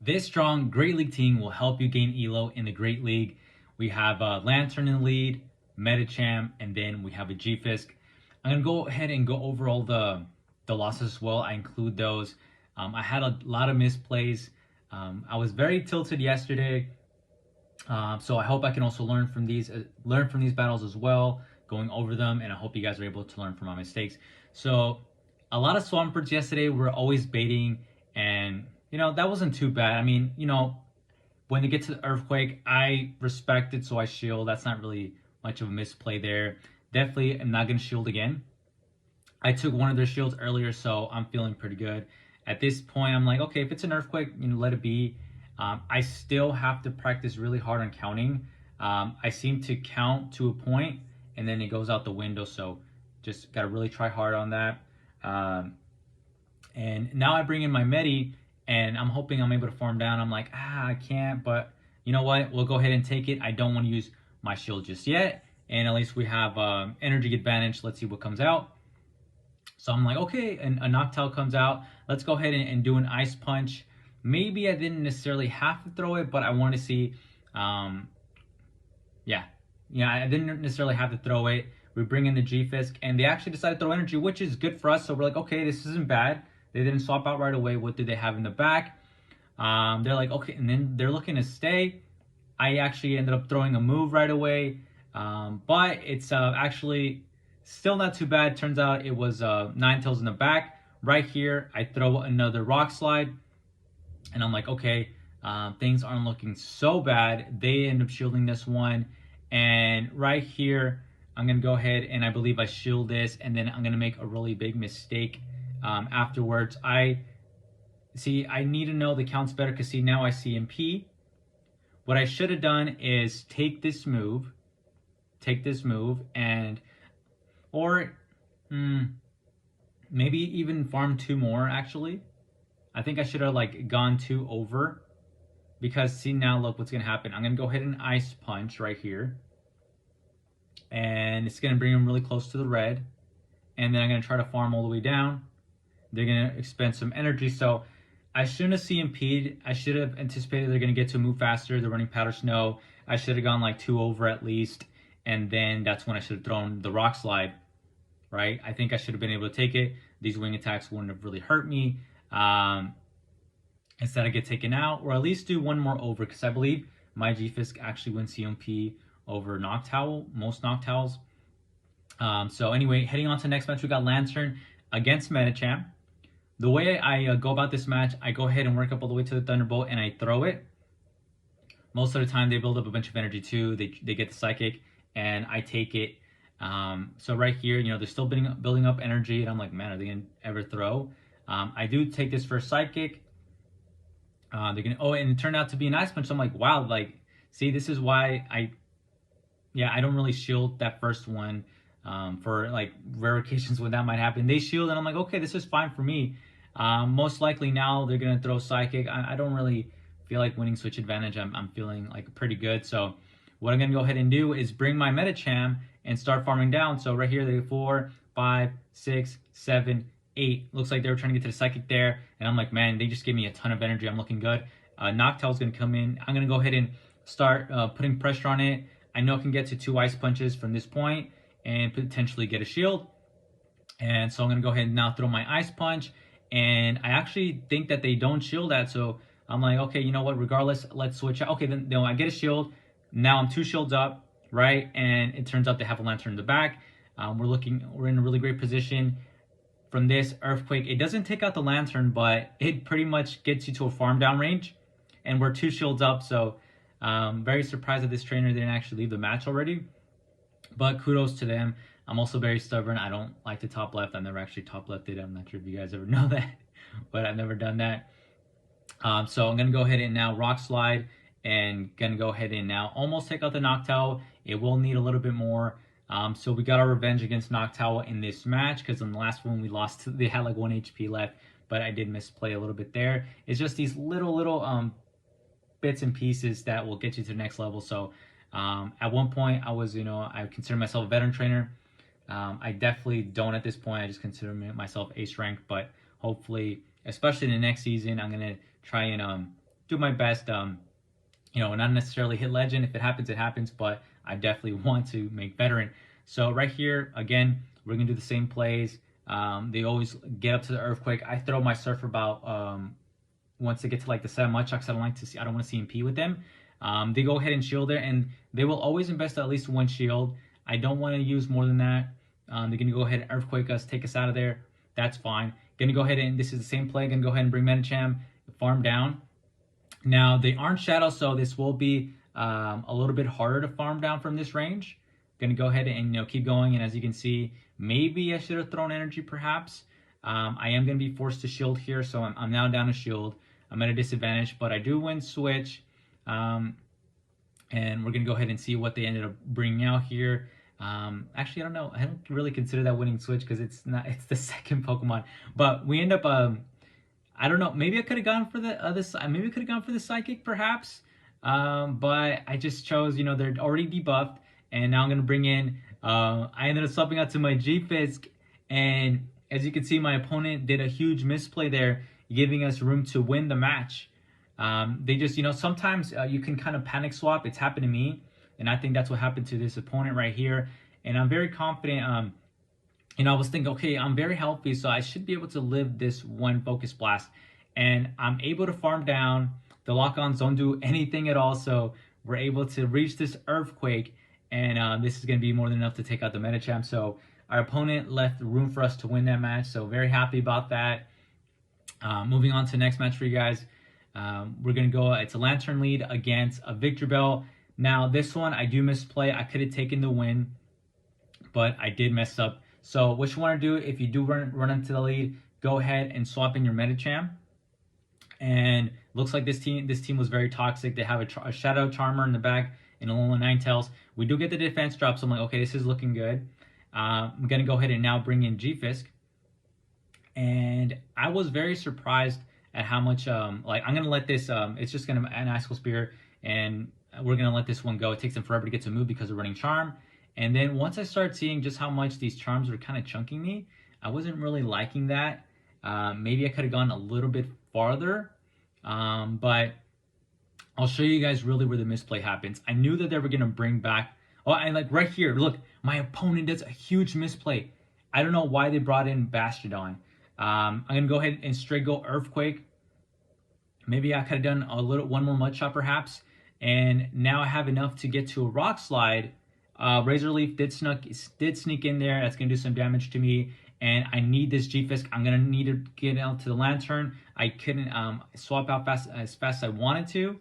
This strong Great League team will help you gain elo in the Great League. We have Lantern in the lead, Medicham, and then we have a G-Fisk. I'm going to go ahead and go over all the losses as well. I include those. I had a lot of misplays. I was very tilted yesterday. So I hope I can also learn from these battles as well, going over them, and I hope you guys are able to learn from my mistakes. So a lot of Swamperts yesterday were always baiting, and that wasn't too bad. I mean, when they get to the Earthquake, I respect it, so I shield. That's not really much of a misplay there. Definitely am not going to shield again. I took one of their shields earlier, so I'm feeling pretty good. At this point, I'm like, okay, if it's an Earthquake, let it be. I still have to practice really hard on counting. I seem to count to a point, and then it goes out the window, so just got to really try hard on that. And now I bring in my Medi, and I'm hoping I'm able to farm down. I'm like, I can't, but you know what? We'll go ahead and take it. I don't want to use my shield just yet, and at least we have energy advantage. Let's see what comes out. So I'm like, okay, and a Noctowl comes out. Let's go ahead and do an Ice Punch. Maybe I didn't necessarily have to throw it, but I wanted to see, I didn't necessarily have to throw it. We bring in the G-Fisk, and they actually decided to throw energy, which is good for us. So we're like, okay, this isn't bad. They didn't swap out right away. What do they have in the back? They're like, okay, and then they're looking to stay. I actually ended up throwing a move right away, but it's actually still not too bad. Turns out it was Ninetales in the back. Right here, I throw another Rock Slide, and I'm like, okay, things aren't looking so bad. They end up shielding this one, and right here, I'm going to go ahead and I believe I shield this, and then I'm going to make a really big mistake afterwards. I need to know the counts better, because see, now I CMP. What I should have done is take this move, and maybe even farm 2 more, actually. I think I should have gone 2 over, because see, now look what's going to happen. I'm going to go ahead and Ice Punch right here, and it's going to bring them really close to the red, and then I'm going to try to farm all the way down. They're going to expend some energy, so I shouldn't have CMP'd. I should have anticipated they're going to get to move faster. They're running Powder Snow. I should have gone 2 over at least, and then that's when I should have thrown the Rock Slide, right? I think I should have been able to take it. These wing attacks wouldn't have really hurt me. Instead I get taken out, or at least do 1 more over, because I believe my G-Fisk actually wins CMP over Noctowl, most Noctowls. So anyway, heading on to the next match, we got Lantern against Medicham. The way I go about this match, I go ahead and work up all the way to the Thunderbolt, and I throw it. Most of the time, they build up a bunch of energy too. They get the Psychic, and I take it. So right here, they're still building up energy, and I'm like, man, are they gonna ever throw? I do take this first Psychic. And it turned out to be an Ice Punch. So I'm like, wow, see, this is why I don't really shield that first one. For rare occasions when that might happen, they shield, and I'm like, okay, this is fine for me. Most likely now they're gonna throw Psychic. I don't really feel like winning switch advantage. I'm feeling pretty good. So what I'm gonna go ahead and do is bring my Medicham and start farming down. So right here, they 4, 5, 6, 7, 8. Looks like they were trying to get to the Psychic there, and I'm like, man, they just gave me a ton of energy. I'm looking good. Noctowl's gonna come in. I'm gonna go ahead and start putting pressure on it. I know I can get to 2 Ice Punches from this point and potentially get a shield. And so I'm going to go ahead and now throw my Ice Punch. And I actually think that they don't shield that. So I'm like, okay, you know what? Regardless, let's switch out. Okay, then I get a shield. Now I'm 2 shields up, right? And it turns out they have a Lantern in the back. We're in a really great position. From this Earthquake, it doesn't take out the Lantern, but it pretty much gets you to a farm down range. And we're 2 shields up. So very surprised that this trainer didn't actually leave the match already. But kudos to them. I'm also very stubborn. I don't like to top left. I've never actually top lefted. I'm not sure if you guys ever know that, but I've never done that. So I'm going to go ahead and now Rock Slide, and going to go ahead and now almost take out the Noctowl. It will need a little bit more. So we got our revenge against Noctowl in this match, because in the last one we lost, they had 1 HP left, but I did misplay a little bit there. It's just these little bits and pieces that will get you to the next level. So at one point I was, I consider myself a veteran trainer. I definitely don't at this point. I just consider myself ace rank, but hopefully, especially in the next season, I'm going to try and do my best. Not necessarily hit legend. If it happens, it happens. But I definitely want to make veteran. So right here, again, we're gonna do the same plays. They always get up to the earthquake. I throw my surfer about once they get to like the 7 Mudshots. I don't want to CMP with them. They go ahead and shield it, and they will always invest at least 1 shield. I don't want to use more than that. They're gonna go ahead and earthquake us, take us out of there. That's fine. Gonna go ahead and this is the same play. Gonna go ahead and bring Medicham, farm down. Now they aren't shadow, so this will be a little bit harder to farm down from this range. Gonna go ahead and keep going, and as you can see, maybe I should have thrown energy perhaps. I am gonna be forced to shield here, so I'm now down to shield. I'm at a disadvantage, but I do win switch, and we're gonna go ahead and see what they ended up bringing out here. Actually, I don't know. I don't really consider that winning switch because it's the second Pokemon, but we end up I don't know. Maybe I could have gone for the other side. Maybe I could have gone for the psychic, perhaps. But I just chose. They're already debuffed, and now I'm gonna bring in. I ended up swapping out to my G-Fisk, and as you can see, my opponent did a huge misplay there, giving us room to win the match. They just, sometimes you can kind of panic swap. It's happened to me, and I think that's what happened to this opponent right here. And I'm very confident. I was thinking, okay, I'm very healthy, so I should be able to live this one Focus Blast. And I'm able to farm down. The lock-ons don't do anything at all, so we're able to reach this Earthquake, and this is going to be more than enough to take out the Medicham. So our opponent left room for us to win that match, so very happy about that. Moving on to the next match for you guys. We're going to go, it's a Lantern lead against a Victor Bell. Now, this one, I do misplay. I could have taken the win, but I did mess up. So what you want to do, if you do run into the lead, go ahead and swap in your Medicham. And looks like this team was very toxic. They have a Shadow Charmer in the back and a Alolan Ninetales. We do get the defense drop, so I'm like, okay, this is looking good. I'm going to go ahead and now bring in G-Fisk. And I was very surprised at how much, I'm going to let this, it's just going to an Icicle Spear, and we're going to let this one go. It takes them forever to get to move because of running Charm. And then once I started seeing just how much these charms were kind of chunking me, I wasn't really liking that. Maybe I could have gone a little bit farther, but I'll show you guys really where the misplay happens. I knew that they were going to bring back, and like right here, look, my opponent does a huge misplay. I don't know why they brought in Bastrodon. I'm going to go ahead and straight go Earthquake. Maybe I could have done one more Mudshot perhaps, and now I have enough to get to a Rock Slide. Razor Leaf did sneak in there. That's going to do some damage to me. And I need this G-Fisk. I'm going to need to get out to the Lantern. I couldn't swap out as fast as I wanted to.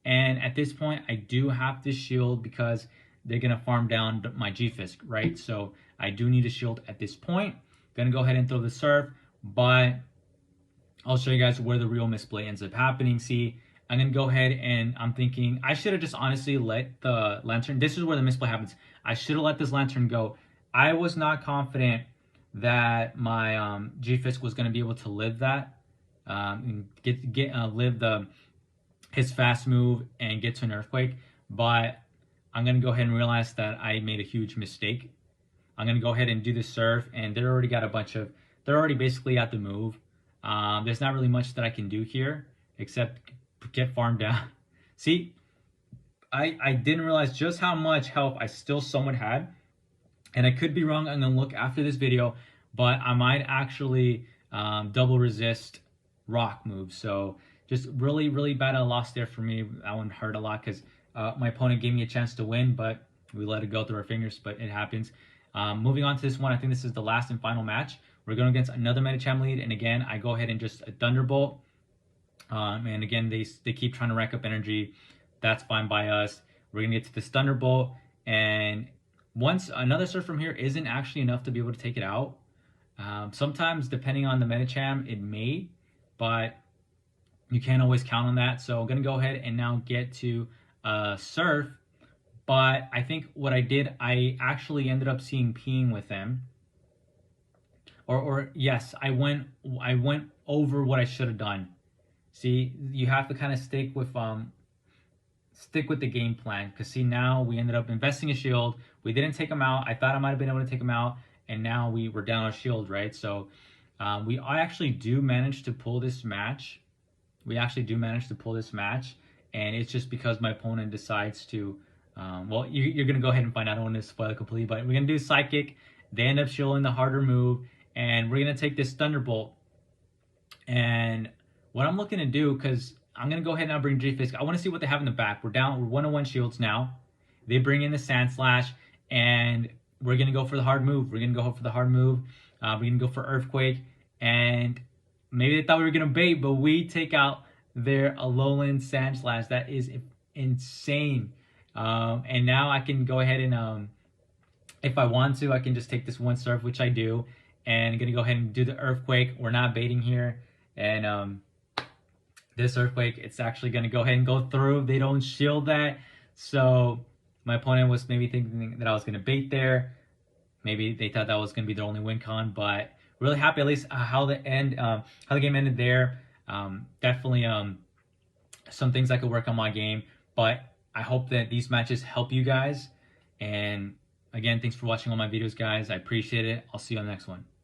And at this point, I do have to shield because they're going to farm down my G-Fisk, right? So I do need to shield at this point. Going to go ahead and throw the Surf. But I'll show you guys where the real misplay ends up happening. See, I'm going to go ahead and I'm thinking I should have just honestly let the Lantern. This is where the misplay happens. I should have let this Lantern go. I was not confident that my G-Fisk was going to be able to live that, and live his fast move and get to an Earthquake. But I'm going to go ahead and realize that I made a huge mistake. I'm going to go ahead and do the Surf, and they're already basically at the move. There's not really much that I can do here except get farmed down. See, I didn't realize just how much health I still somewhat had, and I could be wrong. I'm gonna look after this video, but I might actually double resist rock moves. So just really bad loss there for me. That one hurt a lot because my opponent gave me a chance to win, but we let it go through our fingers. But it happens. Moving on to this one, I think this is the last and final match. We're going against another Medicham lead, and again, I go ahead and just a Thunderbolt. And again, they keep trying to rack up energy. That's fine by us. We're gonna get to this Thunderbolt, and once another Surf from here isn't actually enough to be able to take it out. Sometimes, depending on the Medicham, it may, but you can't always count on that. So I'm gonna go ahead and now get to Surf. But I think what I did, I actually ended up seeing peeing with them. Or yes, I went over what I should have done. See, you have to kind of stick with the game plan, because see, now we ended up investing a shield. We didn't take him out. I thought I might have been able to take him out, and now we were down a shield, right? So I actually do manage to pull this match we actually do manage to pull this match, and it's just because my opponent decides to. Well, you're gonna go ahead and find out. I don't want to spoil it completely, but we're gonna do Psychic. They end up shielding the harder move, and we're gonna take this Thunderbolt. And what I'm looking to do, because I'm gonna go ahead and now bring J-Fisk. I want to see what they have in the back. We're 101 shields now. They bring in the Sand Slash, and we're gonna go for the hard move. We're gonna go for Earthquake, and maybe they thought we were gonna bait, but we take out their Alolan Sand Slash. That is insane. And now I can go ahead and if I want to, I can just take this one Surf, which I do, and I'm gonna go ahead and do the Earthquake. We're not baiting here, and this Earthquake, it's actually gonna go ahead and go through. They don't shield that, so my opponent was maybe thinking that I was gonna bait there. Maybe they thought that was gonna be their only win con, but really happy at least how the game ended there. Definitely some things I could work on my game, but I hope that these matches help you guys. And again, thanks for watching all my videos, guys. I appreciate it. I'll see you on the next one.